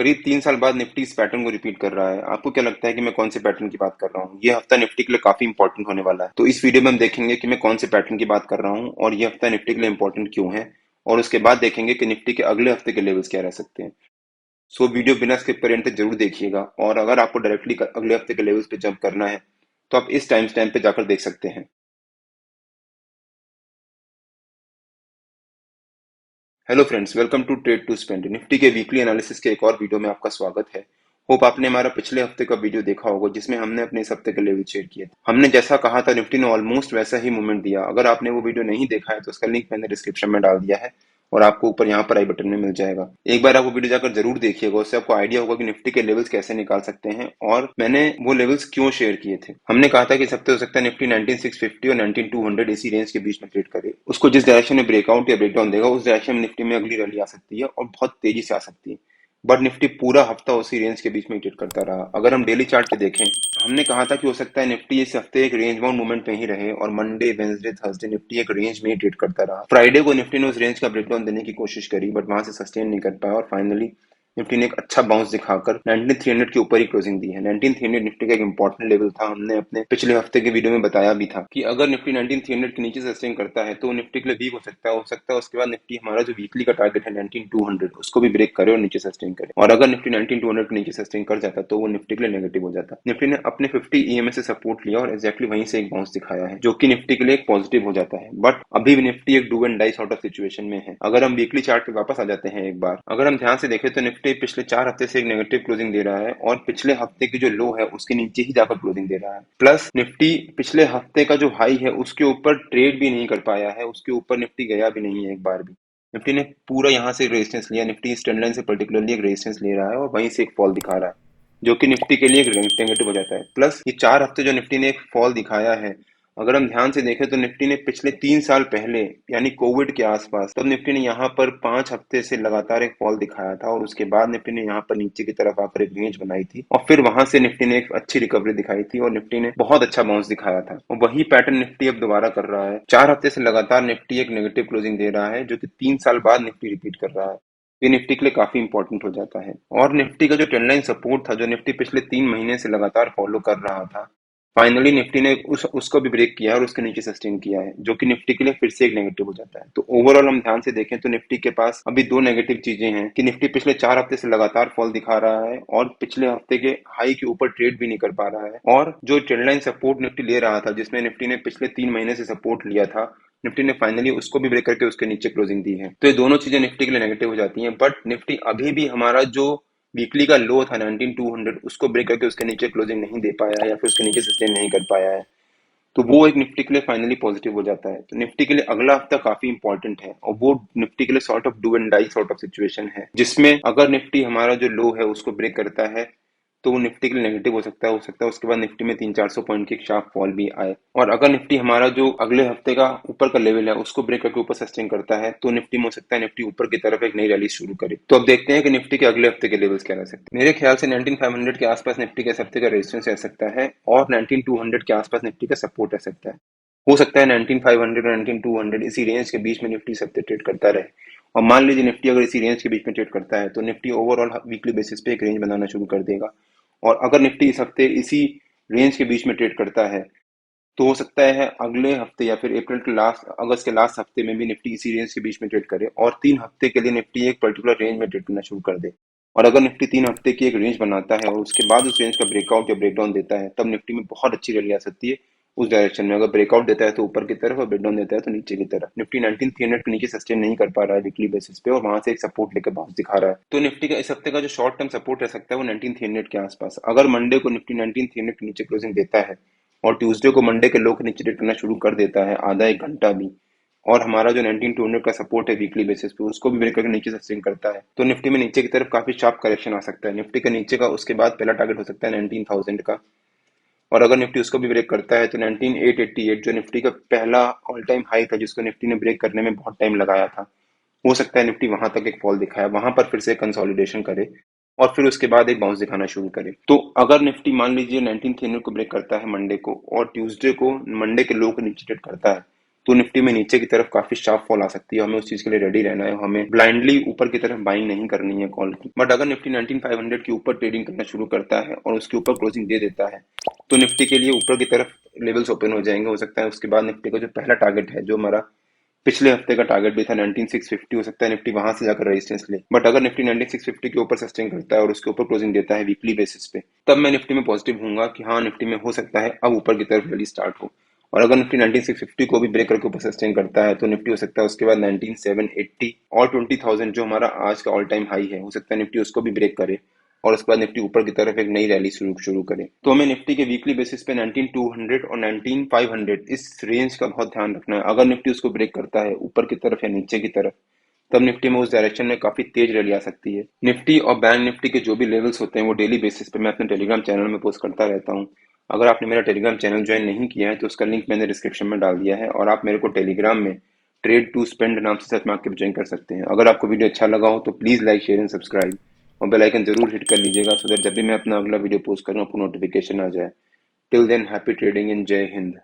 करीब 3 साल बाद निफ्टी इस पैटर्न को रिपीट कर रहा है। आपको क्या लगता है कि मैं कौन से पैटर्न की बात कर रहा हूँ? ये हफ्ता निफ्टी के लिए काफी इंपॉर्टेंट होने वाला है। तो इस वीडियो में हम देखेंगे कि मैं कौन से पैटर्न की बात कर रहा हूँ और ये हफ्ता निफ्टी के लिए इंपॉर्टेंट क्यों है। और उसके बाद देखेंगे कि निफ्टी के अगले हफ्ते के लेवल्स क्या रह सकते हैं। सो वीडियो बिना स्किप करे अंत तक जरूर देखिएगा। और अगर आपको डायरेक्टली अगले हफ्ते के लेवल्स पे जंप करना है तो आप इस टाइम स्टैम्प पे जाकर देख सकते हैं। Hello friends, welcome to trade to spend. Nifty के वीकली एनालिसिस के एक और वीडियो में आपका स्वागत है। होप आपने हमारा पिछले हफ्ते का वीडियो देखा होगा जिसमें हमने अपने इस हफ्ते के लेवल शेयर किए थे। हमने जैसा कहा था निफ्टी ने ऑलमोस्ट वैसा ही मूवमेंट दिया। अगर आपने वो वीडियो नहीं देखा है तो उसका लिंक मैंने डिस्क्रिप्शन में डाल दिया है और आपको ऊपर यहाँ पर आई बटन में मिल जाएगा। एक बार आप वो वीडियो जाकर जरूर देखिएगा, उससे आपको आइडिया होगा कि निफ्टी के लेवल्स कैसे निकाल सकते हैं और मैंने वो लेवल्स क्यों शेयर किए थे। हमने कहा था कि इस हफ्ते हो सकता है निफ्टी 19650 और 19200 इसी रेंज के बीच में ट्रेड करे। उसको जिस डायरेक्शन में ब्रेकआउट या ब्रेकडाउन देगा उस डायरेक्शन में निफ्टी में अगली रैली आ सकती है और बहुत तेजी से आ सकती है। बट निफ्टी पूरा हफ्ता उसी रेंज के बीच में ट्रेड करता रहा। अगर हम डेली चार्ट पे देखें, हमने कहा था कि हो सकता है निफ्टी इस हफ्ते एक रेंज बाउंड मूवमेंट में ही रहे और मंडे वेंसडे थर्सडे निफ्टी एक रेंज में ही ट्रेड करता रहा। फ्राइडे को निफ्टी ने उस रेंज का ब्रेकडाउन देने की कोशिश करी बट वहां से सस्टेन नहीं कर पाया और फाइनली निफ्टी ने एक अच्छा बाउंस दिखाकर 19300 के ऊपर ही क्लोजिंग दी है। 19300 निफ्टी का एक इंपॉर्टेंट लेवल था। हमने अपने पिछले हफ्ते के वीडियो में बताया भी था कि अगर निफ्टी 19300 के नीचे सस्टेन करता है तो निफ्टी के लिए वीक हो सकता है उसके बाद निफ्टी हमारा जो वीकली का टारगेट है 19200 उसको भी ब्रेक करे और नीचे सस्टेन करे। और अगर निफ्टी 19200 के नीचे सस्टेन कर जाता तो वो निफ्टी के लिए नेगेटिव हो जाता। निफ्टी ने अपने 50 ईएमए से सपोर्ट लिया और एक्जैक्टली वहीं से एक बाउंस दिखाया है जो कि निफ्टी के लिए एक पॉजिटिव हो जाता है। बट अभी भी निफ्टी एक do and die sort of situation में है। अगर हम वीकली चार्ट पे वापस आ जाते हैं एक बार, अगर हम ध्यान से देखें तो निफ्टी पिछले 4 हफ्ते से एक नेगेटिव क्लोजिंग दे रहा है और पिछले हफ्ते की जो लो है उसके नीचे ही जाकर क्लोजिंग दे रहा है। प्लस निफ्टी पिछले हफ्ते का जो हाई है उसके ऊपर ट्रेड भी नहीं कर पाया है, उसके ऊपर निफ्टी गया भी नहीं है एक बार भी। निफ्टी ने पूरा यहाँ से रेजिस्टेंस लिया। निफ्टी इस ट्रेंड लाइन से पर्टिकुलरली एक रेजिस्टेंस ले रहा है और वहीं से एक फॉल दिखा रहा है जो कि निफ्टी के लिए एक नेगेटिव हो जाता है। प्लस ये 4 हफ्ते जो निफ्टी ने एक फॉल दिखाया है, अगर हम ध्यान से देखें तो निफ्टी ने पिछले 3 साल पहले यानी कोविड के आसपास तब निफ्टी ने यहाँ पर 5 हफ्ते से लगातार एक फॉल दिखाया था और उसके बाद निफ्टी ने यहाँ पर नीचे की तरफ आकर एक रेंज बनाई थी और फिर वहां से निफ्टी ने एक अच्छी रिकवरी दिखाई थी और निफ्टी ने बहुत अच्छा बाउंस दिखाया था। और वही पैटर्न निफ्टी अब दोबारा कर रहा है। 4 हफ्ते से लगातार निफ्टी एक नेगेटिव क्लोजिंग दे रहा है जो कि 3 साल बाद निफ्टी रिपीट कर रहा है। ये निफ्टी के लिए काफी इंपॉर्टेंट हो जाता है। और निफ्टी का जो ट्रेंड लाइन सपोर्ट था जो निफ्टी पिछले 3 महीने से लगातार फॉलो कर रहा था, फाइनली निफ्टी ने उसको भी ब्रेक किया और उसके नीचे सस्टेन किया है जो कि निफ्टी के लिए फिर से एक नेगेटिव हो जाता है। तो ओवरऑल हम ध्यान से देखें तो निफ्टी के पास अभी दो नेगेटिव चीजें हैं कि निफ्टी पिछले 4 हफ्ते से लगातार फॉल दिखा रहा है और पिछले हफ्ते के हाई के ऊपर ट्रेड भी नहीं कर पा रहा है। और जो ट्रेंड लाइन सपोर्ट निफ्टी ले रहा था जिसमें निफ्टी ने पिछले 3 महीने से सपोर्ट लिया था, निफ्टी ने फाइनली उसको भी ब्रेक करके उसके नीचे क्लोजिंग दी है। तो ये दोनों चीजें निफ्टी के लिए नेगेटिव हो जाती हैं। बट निफ्टी अभी भी हमारा जो वीकली का लो था 19200 उसको ब्रेक करके उसके नीचे क्लोजिंग नहीं दे पाया है या फिर उसके नीचे सस्टेन नहीं कर पाया है। तो वो एक निफ्टी के लिए फाइनली पॉजिटिव हो जाता है। तो निफ्टी के लिए अगला हफ्ता काफी इंपॉर्टेंट है और वो निफ्टी के लिए sort of do and die sort of situation है जिसमें अगर निफ्टी हमारा जो लो है उसको ब्रेक करता है तो वो निफ्टी के लिए नेगेटिव हो सकता है उसके बाद निफ्टी में 300-400 पॉइंट की एक शार्प फॉल भी आए। और अगर निफ्टी हमारा जो अगले हफ्ते का ऊपर का लेवल है उसको ब्रेक करके ऊपर सस्टेन करता है तो निफ्टी में हो सकता है निफ्टी ऊपर की तरफ एक नई रैली शुरू करे। तो अब देखते हैं कि निफ्टी के अगले हफ्ते के लेवल्स क्या रह सकते हैं। मेरे ख्याल से 19500 के आसपास निफ्टी के इस हफ्ते का रेजिस्टेंस रह सकता है और 19200 के आसपास निफ्टी का सपोर्ट रह सकता है। हो सकता है 19500 और 19200 इसी रेंज के बीच में निफ्टी इस हफ्ते ट्रेड करता रहे। और मान लीजिए निफ्टी अगर इसी रेंज के बीच में ट्रेड करता है तो निफ्टी ओवरऑल वीकली बेसिस पे एक रेंज बनाना शुरू कर देगा। और अगर निफ्टी इस हफ्ते इसी रेंज के बीच में ट्रेड करता है तो हो सकता है अगले हफ्ते या फिर अगस्त के लास्ट हफ्ते में भी निफ्टी इसी रेंज के बीच में ट्रेड करे और 3 हफ्ते के लिए निफ्टी एक पर्टिकुलर रेंज में ट्रेड करना शुरू कर दे। और अगर निफ्टी 3 हफ्ते की एक रेंज बनाता है और उसके बाद उस रेंज का ब्रेकआउट या ब्रेकडाउन देता है तब निफ्टी में बहुत अच्छी रैली आ सकती है उस डायरेक्शन में। अगर ब्रेकआउट देता है तो ऊपर की तरफ और ब्रेकडाउन देता है तो नीचे की तरफ। निफ्टी 19300 के नीचे सस्टेन नहीं कर पा रहा है वीकली बेसिस पे और वहां से एक सपोर्ट लेकर बाउंस दिखा रहा है। तो निफ्टी का इस हफ्ते का जो शॉर्ट टर्म सपोर्ट रह सकता है वो 19300 के आसपास। अगर मंडे को निफ्टी 19300 के नीचे क्लोजिंग देता है और ट्यूसडे को मंडे के लो के नीचे ट्रेड करना शुरू कर देता है आधा एक घंटा भी, और हमारा जो 19200 का सपोर्ट है वीकली बेसिस पे उसको भी ब्रेक करके नीचे सस्टेन करता है तो निफ्टी में नीचे की तरफ काफी शार्प करेक्शन आ सकता है। निफ्टी का नीचे का उसके बाद पहला टारगेट हो सकता है 19000 का। और अगर निफ्टी उसको भी ब्रेक करता है तो 19888 जो निफ्टी का पहला ऑल टाइम हाई था जिसको निफ्टी ने ब्रेक करने में बहुत टाइम लगाया था, हो सकता है निफ्टी वहां तक एक फॉल दिखाए, वहां पर फिर से कंसोलिडेशन करे और फिर उसके बाद एक बाउंस दिखाना शुरू करे। तो अगर निफ्टी मान लीजिए 19300 को ब्रेक करता है मंडे को और ट्यूसडे को मंडे के लो को नीचे ट्रेड करता है तो निफ्टी में नीचे की तरफ काफी शार्प फॉल आ सकती है। हमें उस चीज के लिए रेडी रहना है, हमें ब्लाइंडली ऊपर की तरफ बाइंग नहीं करनी है कॉल की। बट अगर निफ्टी 19500 के ऊपर ट्रेडिंग करना शुरू करता है और उसके ऊपर क्लोजिंग दे देता है तो निफ्टी के लिए ऊपर की तरफ लेवल्स ओपन हो जाएंगे। हो सकता है उसके बाद निफ्टी का जो पहला टारगेट है, जो हमारा पिछले हफ्ते का टारगेट भी था 19650, हो सकता है निफ्टी वहां से जाकर रेजिस्टेंस ले। बट अगर निफ्टी 19650 के ऊपर सस्टेन करता है और उसके ऊपर क्लोजिंग देता है वीकली बेसिस पे, तब मैं निफ्टी में पॉजिटिव हूंगा कि हाँ, निफ्टी में हो सकता है अब ऊपर की तरफ रैली स्टार्ट हो। और अगर निफ्टी 19650 को भी ब्रेक करके ऊपर सस्टेन करता है तो निफ्टी हो सकता है उसके बाद 19780 और 20000 जो हमारा आज का ऑल टाइम हाई है, हो सकता है निफ्टी उसको भी ब्रेक करे और उसके बाद निफ्टी ऊपर की तरफ एक नई रैली शुरू शुरू करे। तो हमें निफ्टी के वीकली बेसिस पे 19200 और 19500 इस रेंज का बहुत ध्यान रखना है। अगर निफ्टी उसको ब्रेक करता है ऊपर की तरफ या नीचे की तरफ, तब निफ्टी में उस डायरेक्शन में काफी तेज रैली आ सकती है। निफ्टी और बैंक निफ्टी के जो भी लेवल्स होते हैं वो डेली बेसिस पे मैं अपने टेलीग्राम चैनल में पोस्ट करता रहता हूँ। अगर आपने मेरा टेलीग्राम चैनल ज्वाइन नहीं किया है तो उसका लिंक मैंने डिस्क्रिप्शन में डाल दिया है और आप मेरे को टेलीग्राम में ट्रेड टू स्पेंड नाम से सर्च मार के ज्वाइन कर सकते हैं। अगर आपको वीडियो अच्छा लगा हो तो please like, share and subscribe और बेल आइकन जरूर हिट कर लीजिएगा, सो दैट जब भी मैं अपना अगला वीडियो पोस्ट करूँ आपको नोटिफिकेशन आ जाए। Till then, happy trading and जय हिंद।